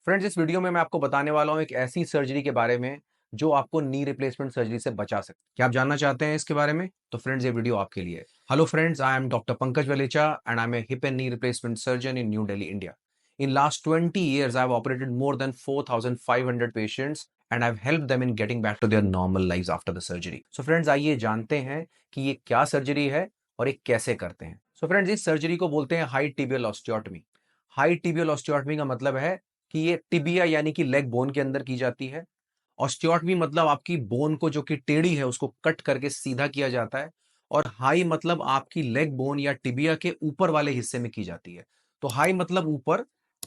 Friends, इस video में मैं आपको बताने वाला हूं एक ऐसी सर्जरी के बारे में जो आपको नी रिप्लेसमेंट सर्जरी से बचा सकती है। क्या आप जानना चाहते हैं इसके बारे में? तो फ्रेंड्स, ये वीडियो आपके लिए है। Hello friends, I am doctor Pankaj Valecha and I am a hip and knee replacement surgeon in new Delhi, India. In last 20 years, I've operated more than 4,500 patients and I've helped them in getting back to their normal lives after the surgery. So friends, आइए जानते हैं कि ये क्या surgery है और ये कैसे करते हैं. So friends, इस सर्जरी को बोलते हैं high tibial osteotomy. High tibial osteotomy का मतलब है कि ये टिबिया यानी कि लेग बोन के अंदर की जाती है. ऑस्टियोटमी मतलब आपकी बोन को जो कि टेढ़ी है उसको कट करके सीधा किया जाता है. और हाई मतलब आपकी लेग बोन या टिबिया के ऊपर वाले हिस्से में की जाती है. तो हाई मतलब ऊपर,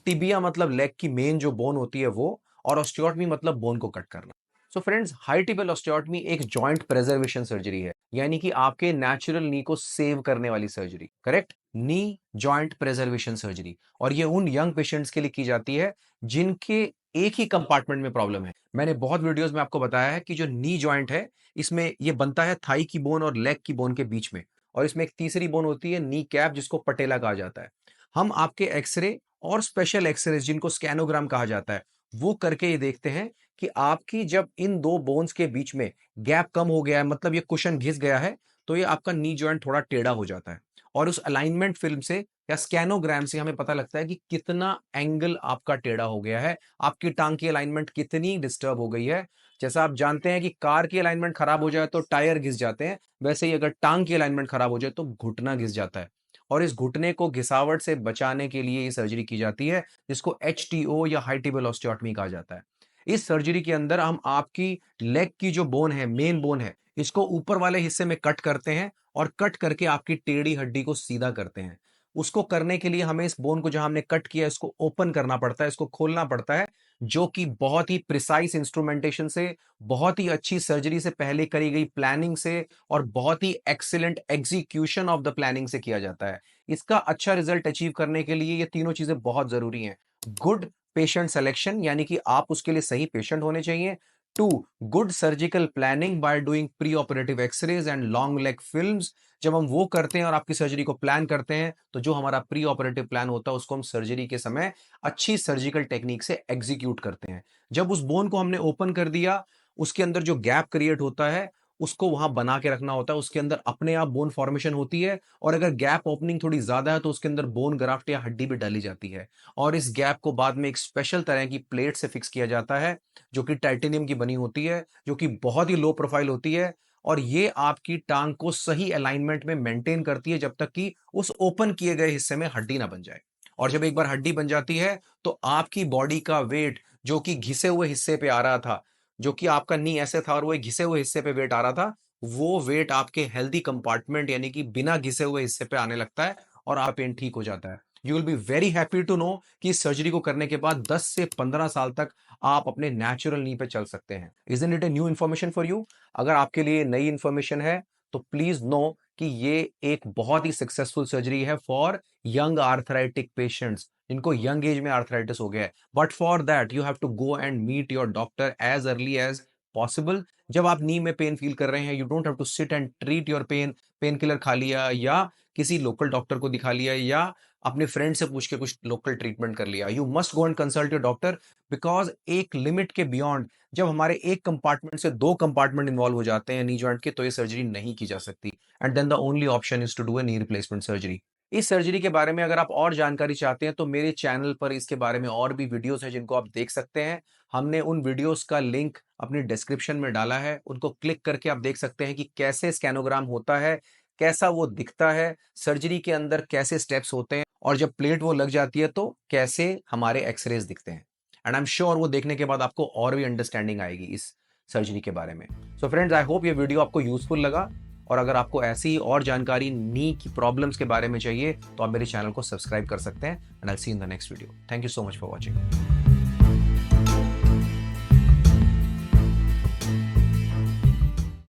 टिबिया मतलब लेग की मेन जो बोन होती है वो, और ऑस्टियोटमी मतलब बोन को कट करना. So friends, high tibial osteotomy एक जॉइंट प्रेजर्वेशन सर्जरी है, यानी कि आपके नेचुरल नी को सेव करने वाली surgery. Correct, knee joint preservation surgery. और ये उन यंग पेशेंट्स के लिए की जाती है जिनके एक ही कंपार्टमेंट में प्रॉब्लम है. मैंने बहुत वीडियोस में आपको बताया है कि जो नी जॉइंट है इसमें ये बनता है थाई की बोन और लेग की बोन के बीच में, और इसमें एक तीसरी बोन होती है नी कैप, जिसको पटेला कहा जाता है. हम आपके एक्सरे और स्पेशल एक्सरे जिनको स्कैनोग्राम कहा जाता है वो करके ये देखते हैं कि आपकी जब इन दो बोन्स के बीच में गैप कम हो गया है, मतलब ये कुशन घिस गया है, तो ये आपका नी जॉइंट थोड़ा टेढ़ा हो जाता है. और उस अलाइनमेंट फिल्म से या स्कैनोग्राम से हमें पता लगता है कि कितना एंगल आपका टेढ़ा हो गया है, आपकी टांग की अलाइनमेंट कितनी डिस्टर्ब हो गई है. जैसा आप जानते हैं कि कार की अलाइनमेंट खराब हो जाए तो टायर घिस जाते हैं, वैसे ही अगर टांग की अलाइनमेंट खराब हो जाए तो घुटना घिस जाता है. और इस घुटने को घिसावट से बचाने के लिए ये सर्जरी की जाती है, जिसको एचटीओ या हाई टिबियल ऑस्टियोटमी कहा जाता है. इस सर्जरी के अंदर हम आपकी लेग की जो बोन है, मेन बोन है, इसको ऊपर वाले हिस्से में कट करते हैं और कट करके आपकी टेढ़ी हड्डी को सीधा करते हैं. उसको करने के लिए हमें इस बोन को जहां हमने कट किया इसको ओपन करना पड़ता है, इसको खोलना पड़ता है, जो कि बहुत ही प्रिसाइज इंस्ट्रूमेंटेशन से, बहुत ही अच्छी सर्जरी से पहले करी गई प्लानिंग से और बहुत ही excellent execution of the planning से किया जाता है. इसका अच्छा रिजल्ट अचीव करने के लिए ये तीनों चीजें बहुत जरूरी हैं. गुड पेशेंट सिलेक्शन, यानी कि आप उसके लिए सही पेशेंट होने चाहिए. Two, good surgical planning by doing pre operative x-rays and long leg films. जब हम वो करते हैं और आपकी सर्जरी को प्लान करते हैं तो जो हमारा प्री ऑपरेटिव प्लान होता है उसको हम सर्जरी के समय अच्छी सर्जिकल टेक्निक से एग्जीक्यूट करते हैं. जब उस बोन को हमने ओपन कर दिया, उसके अंदर जो गैप क्रिएट होता है उसको वहां बना के रखना होता है. उसके अंदर अपने आप बोन फॉर्मेशन होती है, और अगर गैप ओपनिंग थोड़ी ज्यादा है तो उसके अंदर बोन ग्राफ्ट या हड्डी भी डाली जाती है. और इस गैप को बाद में एक स्पेशल तरह की प्लेट से फिक्स किया जाता है, जो कि टाइटेनियम की बनी होती है, जो कि बहुत ही लो प्रोफाइल होती है. और ये आपकी टांग को सही अलाइनमेंट में मेंटेन करती है जब तक कि उस ओपन किए गए हिस्से में हड्डी ना बन जाए. और जब एक बार हड्डी बन जाती है तो आपकी बॉडी का वेट, जो कि घिसे हुए हिस्से पे आ रहा था, जो कि आपका नी ऐसे था और वो एक घिसे हुए हिस्से पे वेट आ रहा था, वो वेट आपके हेल्दी कंपार्टमेंट यानी कि बिना घिसे हुए हिस्से पे आने लगता है और आप पेन ठीक हो जाता है. You will be very happy to know कि इस सर्जरी को करने के बाद 10 से 15 साल तक आप अपने नेचुरल नी पे चल सकते हैं. Isn't it a new information for you? अगर आपके लिए नई इन्फॉर्मेशन है तो प्लीज नो कि ये एक बहुत ही सक्सेसफुल सर्जरी है फॉर यंग आर्थराइटिक पेशेंट्स, जिनको यंग एज में आर्थराइटिस हो गया है. But for that you have to go and meet your doctor as early as possible. जब आप नी में पेन फील कर रहे हैं, you don't have to sit and treat your pain. Pain killer खा लिया या किसी लोकल डॉक्टर को दिखा लिया या अपने फ्रेंड से पूछ के कुछ लोकल ट्रीटमेंट कर लिया. You must go and consult your doctor, because एक लिमिट के बियॉन्ड जब हमारे एक कंपार्टमेंट से दो कंपार्टमेंट इन्वॉल्व हो जाते हैं नी जॉइंट के, तो ये सर्जरी नहीं की जा सकती. And then the only option is to do a knee replacement surgery. इस सर्जरी के बारे में अगर आप और जानकारी चाहते हैं तो मेरे चैनल पर इसके बारे में और भी वीडियोस हैं जिनको आप देख सकते हैं. हमने उन वीडियोस का लिंक अपनी डिस्क्रिप्शन में डाला है, उनको क्लिक करके आप देख सकते हैं कि कैसे स्कैनोग्राम होता है, कैसा वो दिखता है, सर्जरी के अंदर कैसे स्टेप्स होते हैं, और जब प्लेट वो लग जाती है तो कैसे हमारे एक्सरेज दिखते हैं. एंड आई एम श्योर वो देखने के बाद आपको और भी अंडरस्टैंडिंग आएगी इस सर्जरी के बारे में. सो फ्रेंड्स, आई होप ये वीडियो आपको यूजफुल लगा, और अगर आपको ऐसी ही और जानकारी नी की प्रॉब्लम्स के बारे में चाहिए तो आप मेरे चैनल को सब्सक्राइब कर सकते हैं. And I will see you in the next video. Thank you so much for watching.